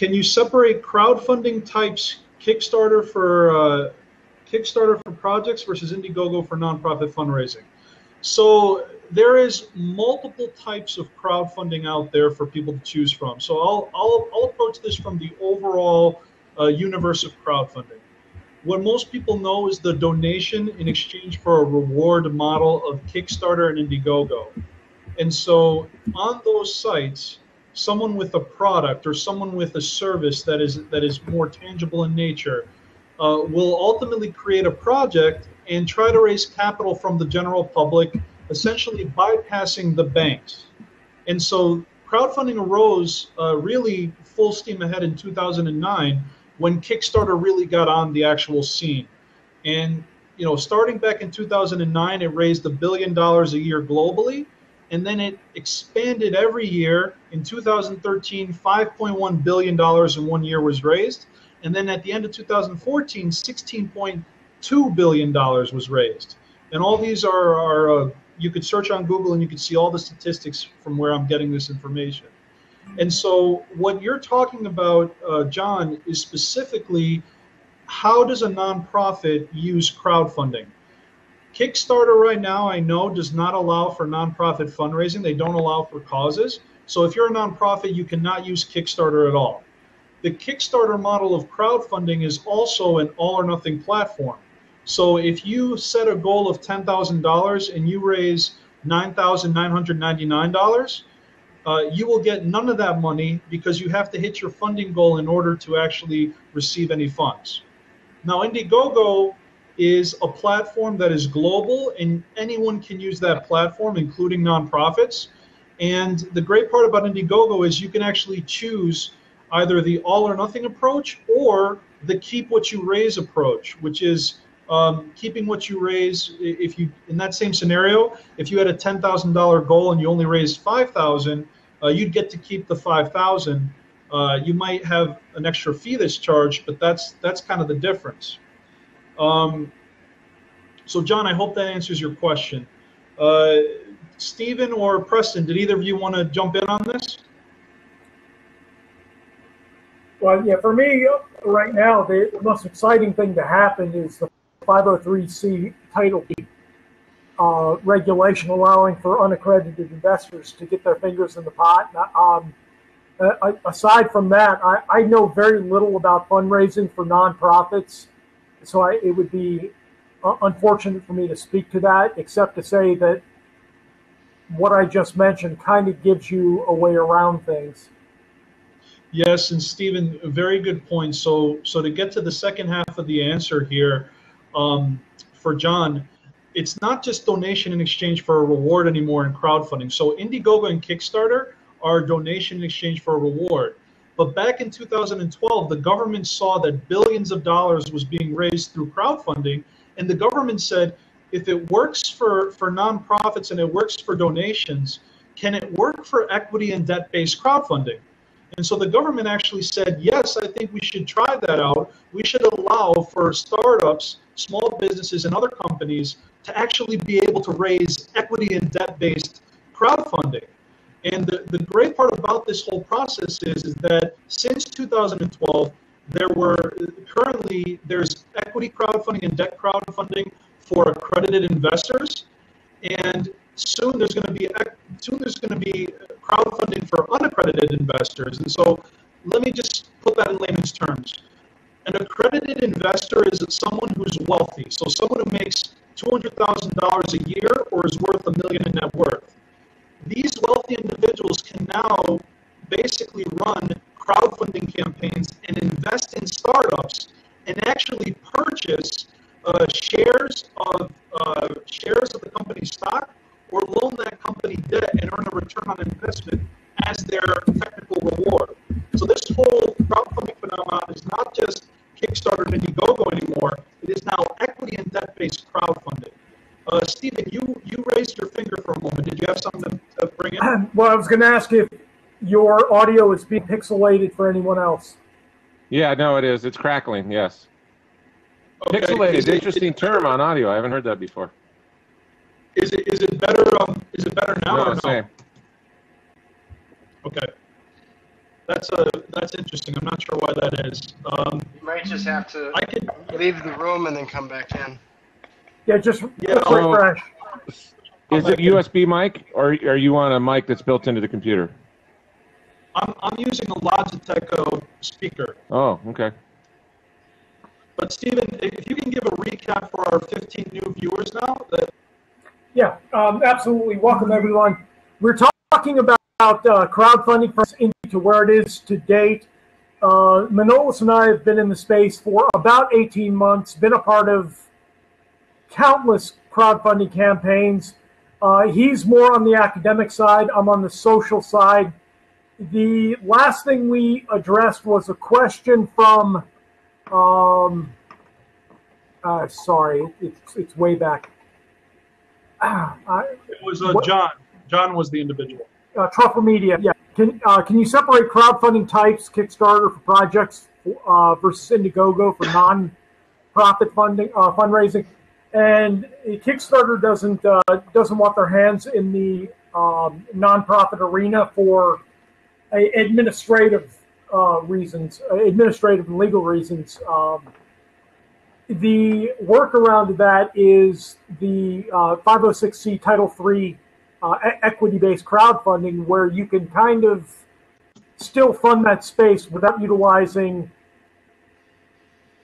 can you separate crowdfunding types, Kickstarter for projects versus Indiegogo for nonprofit fundraising? So there is multiple types of crowdfunding out there for people to choose from. So I'll approach this from the overall universe of crowdfunding. What most people know is the donation in exchange for a reward model of Kickstarter and Indiegogo. And so on those sites, someone with a product or someone with a service that is more tangible in nature will ultimately create a project and try to raise capital from the general public, essentially bypassing the banks. And so crowdfunding arose really full steam ahead in 2009 when Kickstarter really got on the actual scene. And starting back in 2009, it raised $1 billion a year globally, and then it expanded every year. In 2013, $5.1 billion in 1 year was raised, and then at the end of 2014, $16.2 billion was raised. And all these are you could search on Google and you could see all the statistics from where I'm getting this information. And so what you're talking about, John, is specifically how does a nonprofit use crowdfunding? Kickstarter right now, I know, does not allow for nonprofit fundraising. They don't allow for causes. So if you're a nonprofit, you cannot use Kickstarter at all. The Kickstarter model of crowdfunding is also an all or nothing platform. So if you set a goal of $10,000 and you raise $9,999, you will get none of that money because you have to hit your funding goal in order to actually receive any funds. Now, Indiegogo is a platform that is global, and anyone can use that platform, including nonprofits. And the great part about Indiegogo is you can actually choose either the all or nothing approach or the keep what you raise approach, which is keeping what you raise. If you, in that same scenario, if you had a $10,000 goal and you only raised $5,000, you'd get to keep the $5,000. You might have an extra fee that's charged, but that's kind of the difference. So John, I hope that answers your question. Stephen or Preston, did either of you want to jump in on this? Well, yeah, for me right now, the most exciting thing to happen is the 503C title deed regulation allowing for unaccredited investors to get their fingers in the pot. Aside from that, I know very little about fundraising for nonprofits, so it would be unfortunate for me to speak to that, except to say that what I just mentioned kind of gives you a way around things. Yes, and Stephen, a very good point. So to get to the second half of the answer here, for John, it's not just donation in exchange for a reward anymore in crowdfunding. So Indiegogo and Kickstarter are donation in exchange for a reward. But back in 2012, the government saw that billions of dollars was being raised through crowdfunding, and the government said, if it works for nonprofits and it works for donations, can it work for equity and debt-based crowdfunding? And so the government actually said, yes, I think we should try that out. We should allow for startups, small businesses, and other companies to actually be able to raise equity and debt-based crowdfunding. And the great part about this whole process is that since 2012, there's equity crowdfunding and debt crowdfunding for accredited investors, and soon there's going to be crowdfunding for unaccredited investors. And so let me just put that in layman's terms. An accredited investor is someone who's wealthy, so someone who makes $200,000 a year or is worth $1 million in net worth. These wealthy individuals can now basically run crowdfunding campaigns and invest in startups and actually purchase shares of the company's stock or loan that company debt and earn a return on investment as their technical reward. So this whole crowdfunding phenomenon is not just Kickstarter and Indiegogo anymore. It is now equity and debt-based crowdfunding. Stephen, you raised your finger for a moment. Did you have something to bring in? Well, I was going to ask if your audio is being pixelated for anyone else. Yeah, no, it is. It's crackling, yes. Okay. Pixelated, interesting term on audio. I haven't heard that before. Is it better? Is it better now or no? Same. Okay. That's interesting. I'm not sure why that is. You might just have to I could leave the room and then come back in. Yeah, just So, refresh. is it USB mic, or are you on a mic that's built into the computer? I'm using a Logitech speaker. Oh, okay. But Stephen, if you can give a recap for our 15 new viewers now. Yeah, absolutely. Welcome, everyone. We're talking about crowdfunding into where it is to date. Manolis and I have been in the space for about 18 months, been a part of countless crowdfunding campaigns. He's more on the academic side. I'm on the social side. The last thing we addressed was a question from, sorry, it's way back. It was John. John was the individual. Truffle Media, yeah. Can you separate crowdfunding types, Kickstarter for projects versus Indiegogo for non-profit fundraising? And Kickstarter doesn't want their hands in the nonprofit arena for administrative reasons, administrative and legal reasons. The workaround to that is the 506c Title III equity-based crowdfunding, where you can kind of still fund that space without utilizing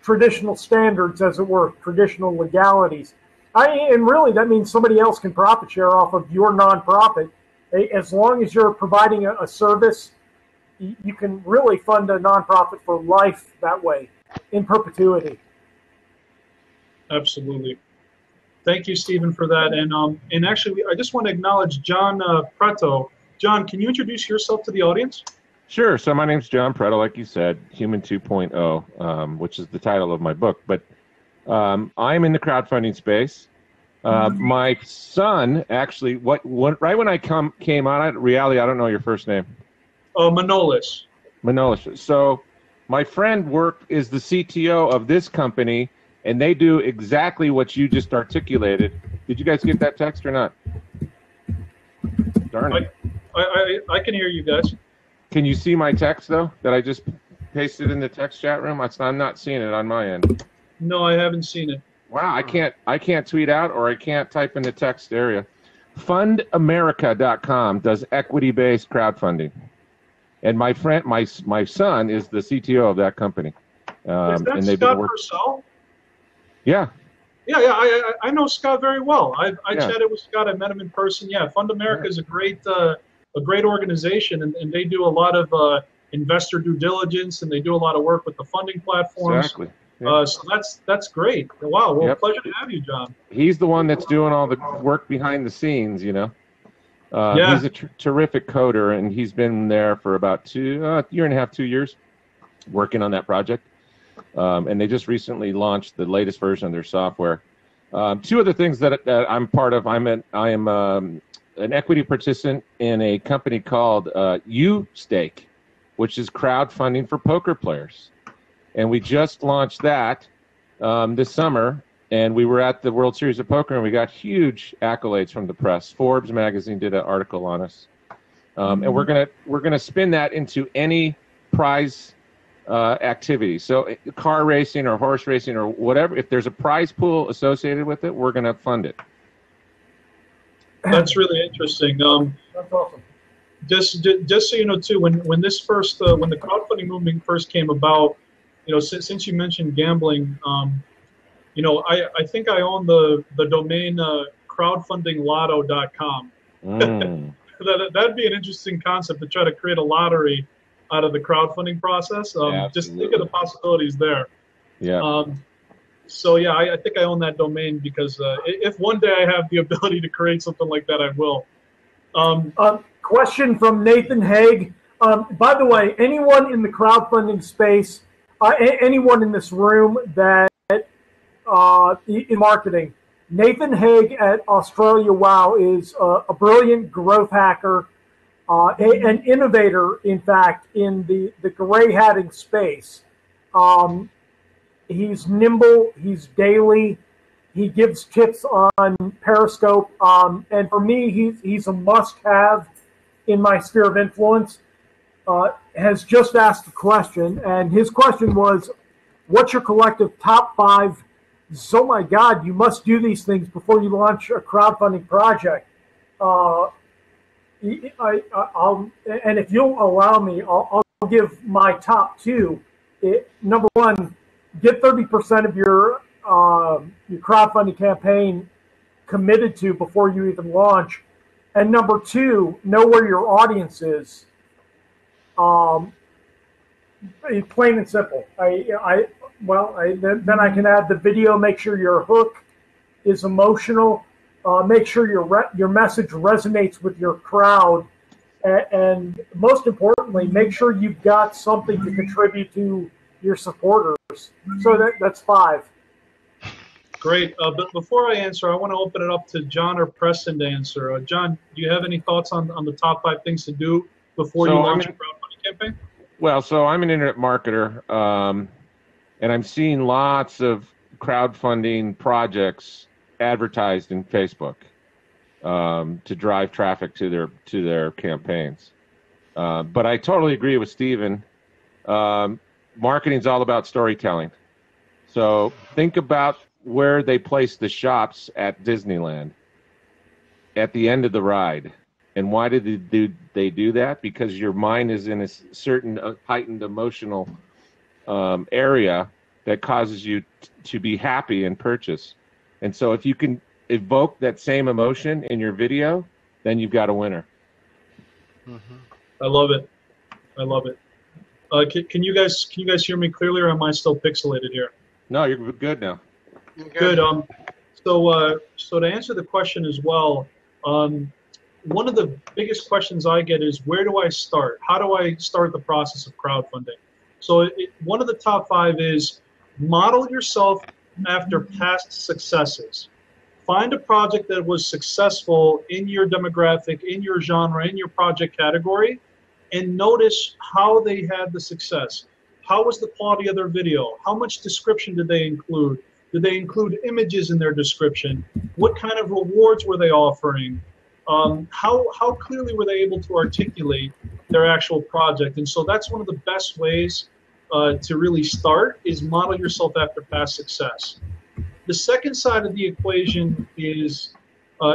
traditional standards, as it were, traditional legalities. And really, that means somebody else can profit share off of your nonprofit. As long as you're providing a service, you can really fund a nonprofit for life that way, in perpetuity. Absolutely. Thank you, Stephen, for that. And actually, I just want to acknowledge John Preto. John, can you introduce yourself to the audience? Sure. So my name's John Preto, like you said, Human 2.0, which is the title of my book. But I'm in the crowdfunding space. My son, actually, right when I came on, reality, I don't know your first name. Manolis. Manolis. So my friend is the CTO of this company, and they do exactly what you just articulated. Did you guys get that text or not? Darn it. I can hear you guys. Can you see my text, though, that I just pasted in the text chat room? I'm not seeing it on my end. No, I haven't seen it. Wow, I can't tweet out, or I can't type in the text area. Fundamerica.com does equity-based crowdfunding. And my son is the CTO of that company. Is that Scott Purcell? Yeah. Yeah. I know Scott very well. I chatted with Scott. I met him in person. Yeah, Fund America is a great organization, and they do a lot of investor due diligence, and they do a lot of work with the funding platforms. Exactly. Yeah. So that's great. Wow. Well, pleasure to have you, John. He's the one that's doing all the work behind the scenes, you know. He's a terrific coder, and he's been there for about year and a half, 2 years, working on that project. And they just recently launched the latest version of their software. Two other things that I'm part of. I am an equity participant in a company called UStake, which is crowdfunding for poker players. And we just launched that this summer, and we were at the World Series of Poker, and we got huge accolades from the press. Forbes magazine did an article on us, and we're gonna spin that into any prize activity. So car racing or horse racing or whatever, if there's a prize pool associated with it, we're gonna fund it. That's really interesting. That's awesome. Just so you know too, when this first when the crowdfunding movement first came about, you know, since you mentioned gambling, you know, I think I own the domain crowdfundinglotto.com. That'd be an interesting concept to try to create a lottery out of the crowdfunding process. Just think of the possibilities there. Yeah. So yeah, I think I own that domain because if one day I have the ability to create something like that, I will. Question from Nathan Haig. By the way, anyone in the crowdfunding space, anyone in this room that in marketing, Nathan Haig at Australia Wow is a brilliant growth hacker, an innovator, in fact, in the gray hatting space. He's nimble, he's daily, he gives tips on Periscope, and for me, he's a must-have in my sphere of influence. has just asked a question, and his question was, what's your collective top 5? So, my God, you must do these things before you launch a crowdfunding project. I'll, and if you'll allow me, I'll give my top 2. Number 1, get 30% of your crowdfunding campaign committed to before you even launch. And number 2, know where your audience is. Plain and simple. Then I can add the video. Make sure your hook is emotional. Make sure your message resonates with your crowd, and most importantly, make sure you've got something to contribute to your supporters. So that's 5. Great. But before I answer, I want to open it up to John or Preston to answer. John, do you have any thoughts on the top 5 things to do before you launch a crowdfunding campaign? Well, so I'm an internet marketer, and I'm seeing lots of crowdfunding projects advertised in Facebook to drive traffic to their campaigns. But I totally agree with Steven. Marketing's all about storytelling. So think about where they place the shops at Disneyland at the end of the ride. And why did they do that? Because your mind is in a certain heightened emotional area that causes you to be happy and purchase. And so if you can evoke that same emotion in your video, then you've got a winner. Mm-hmm. I love it. I love it. Can you guys hear me clearly, or am I still pixelated here? No, you're good now. Good. So to answer the question as well, one of the biggest questions I get is, where do I start? How do I start the process of crowdfunding? So one of the top 5 is model yourself after past successes. Find a project that was successful in your demographic, in your genre, in your project category, and notice how they had the success. How was the quality of their video? How much description did they include? Did they include images in their description? What kind of rewards were they offering? How clearly were they able to articulate their actual project? And so that's one of the best ways to really start, is model yourself after past success. The second side of the equation is,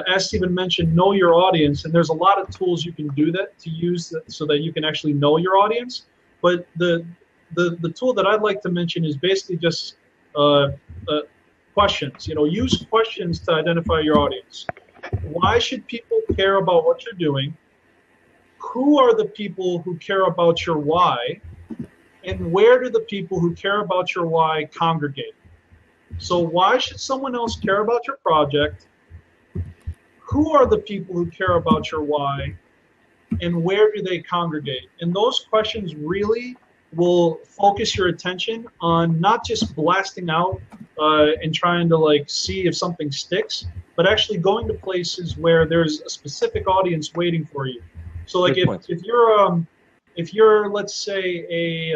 as Stephen mentioned, know your audience. And there's a lot of tools you can do that, to use that, so that you can actually know your audience. But the tool that I'd like to mention is basically just questions. Use questions to identify your audience. Why should people care about what you're doing? Who are the people who care about your why? And where do the people who care about your why congregate? So why should someone else care about your project? Who are the people who care about your why? And where do they congregate? And those questions really will focus your attention on not just blasting out and trying to see if something sticks, but actually going to places where there's a specific audience waiting for you. So if you're let's say a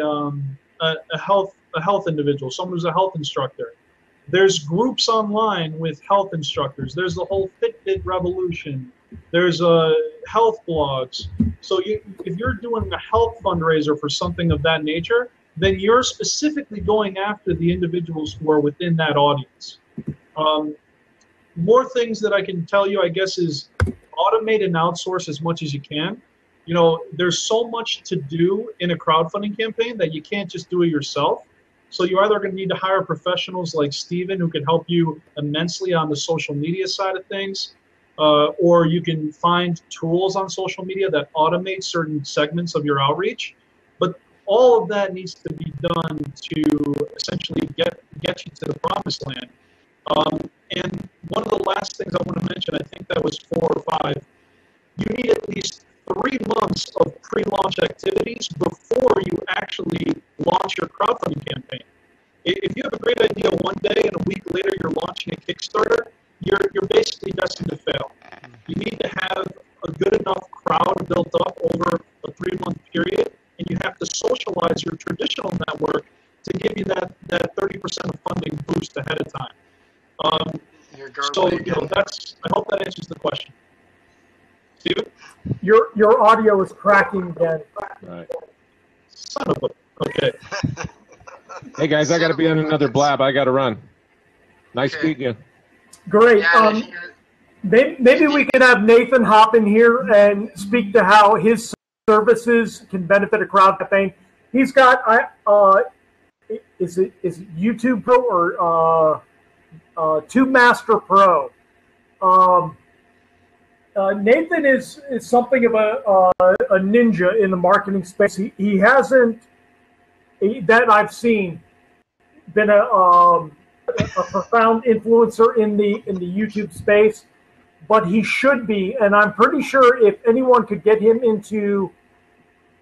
health individual, someone who's a health instructor, there's groups online with health instructors. There's the whole Fitbit revolution. There's health blogs. So if you're doing a health fundraiser for something of that nature, then you're specifically going after the individuals who are within that audience. More things that I can tell you, I guess, is automate and outsource as much as you can. There's so much to do in a crowdfunding campaign that you can't just do it yourself. So you're either going to need to hire professionals like Steven, who can help you immensely on the social media side of things, or you can find tools on social media that automate certain segments of your outreach. But all of that needs to be done to essentially get you to the promised land. And one of the last things I want to mention, I think that was 4 or 5, you need at least 3 months of pre-launch activities before you actually launch your crowdfunding campaign. If you have a great idea one day and a week later you're launching a Kickstarter, you're basically destined to fail. You need to have a good enough crowd built up over a 3-month period, and you have to socialize your traditional network to give you that 30% of funding boost ahead of time. So I hope that answers the question. Steven? Your audio is cracking again. All right. son of a. Okay. Hey guys, I got to be on another blab. I got to run. Nice meeting you. Great. Yeah, Maybe we could have Nathan hop in here and speak to how his services can benefit a crowd campaign. He's got is it YouTube Pro or TubeMaster Pro? Nathan is something of a ninja in the marketing space. He hasn't, that I've seen, been a profound influencer in the YouTube space, but he should be. And I'm pretty sure if anyone could get him into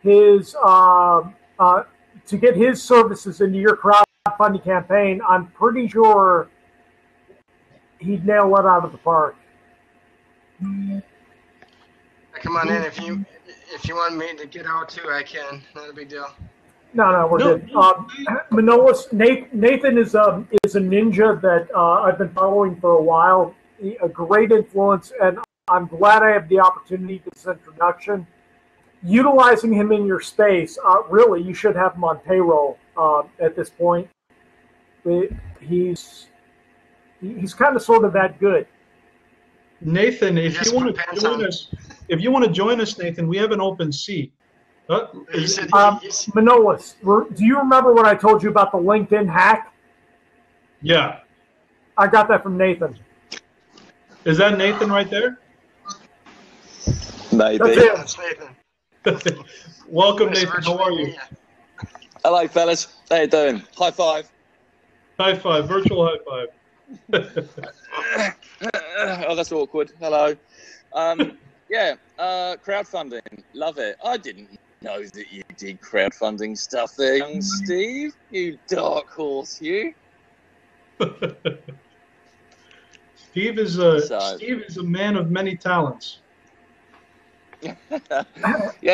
his to get his services into your crowdfunding campaign, I'm pretty sure he'd nail it out of the park. come on in if you want me to get out too. I can. Not a big deal. No, we're good. Manolis, Nathan is a ninja that I've been following for a while. A great influence, and I'm glad I have the opportunity to this introduction. Utilizing him in your space, really, you should have him on payroll at this point. He's kind of sort of that good. Nathan, if you want to join us, Nathan, we have an open seat. Manolis, do you remember what I told you about the LinkedIn hack? Yeah. I got that from Nathan. Is that Nathan right there? Maybe. That's Nathan. Welcome, Nathan. How are you? Hello, fellas. How you doing? High five. High five. Virtual high five. Oh, that's awkward. Hello. Crowdfunding. Love it. I didn't know that you did crowdfunding stuff there, young Steve. You dark horse, you. Steve is a man of many talents. Yeah,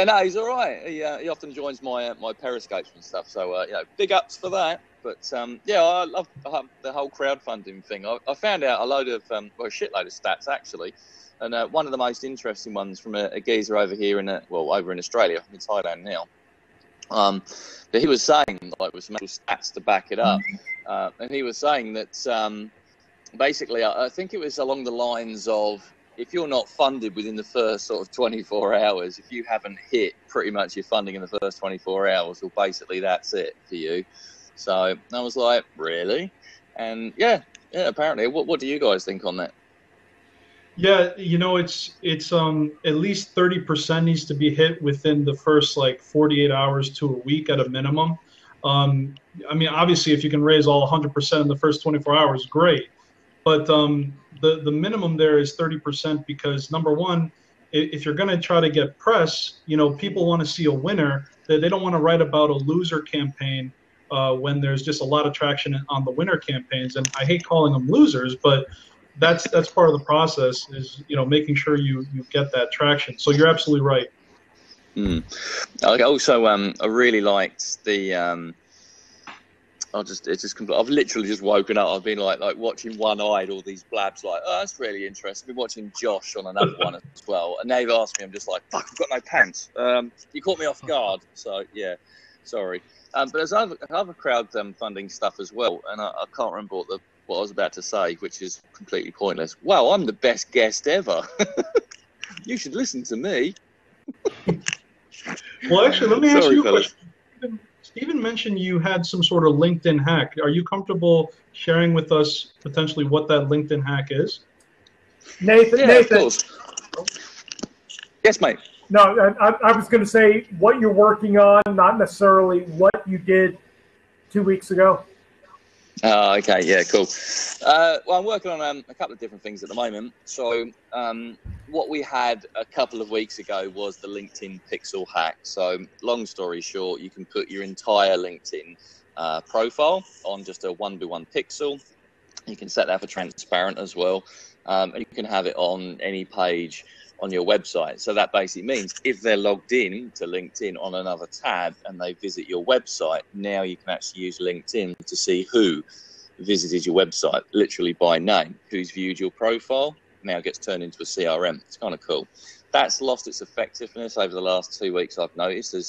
no, he's all right. He often joins my Periscopes and stuff. So big ups for that. But I love the whole crowdfunding thing. I found out a shitload of stats actually, and one of the most interesting ones from a geezer over here over in Australia, I'm in Thailand now. But he was saying, with some stats to back it up, and he was saying that basically, I think it was along the lines of, if you're not funded within the first sort of 24 hours, if you haven't hit pretty much your funding in the first 24 hours, well, basically that's it for you. So I was like, really? And yeah, apparently. What do you guys think on that? Yeah, it's at least 30% needs to be hit within the first 48 hours to a week at a minimum. Obviously, if you can raise all 100% in the first 24 hours, great. But the minimum there is 30% because, number one, if you're going to try to get press, people want to see a winner. They don't want to write about a loser campaign when there's just a lot of traction on the winner campaigns. And I hate calling them losers, but that's part of the process is, making sure you get that traction. So you're absolutely right. Also, I really liked the I've literally just woken up. I've been like watching one-eyed all these blabs. That's really interesting. I've been watching Josh on another one as well, and they've asked me. I'm just like, fuck, I've got no pants. You caught me off guard. So yeah, sorry. But there's other crowdfunding stuff as well, and I can't remember what I was about to say, which is completely pointless. Wow, I'm the best guest ever. You should listen to me. Well, actually, let me ask you a question. Stephen mentioned you had some sort of LinkedIn hack. Are you comfortable sharing with us potentially what that LinkedIn hack is? Nathan. Of course. Yes, mate. No, I was going to say what you're working on, not necessarily what you did 2 weeks ago. Oh, okay. Yeah, cool. Well, I'm working on a couple of different things at the moment. So what we had a couple of weeks ago was the LinkedIn pixel hack. So long story short, you can put your entire LinkedIn profile on just a 1:1 pixel. You can set that for transparent as well. And you can have it on any page on your website. So that basically means if they're logged in to LinkedIn on another tab and they visit your website, now you can actually use LinkedIn to see who visited your website, literally by name, who's viewed your profile, now gets turned into a CRM. It's kind of cool. That's lost its effectiveness over the last 2 weeks, I've noticed, as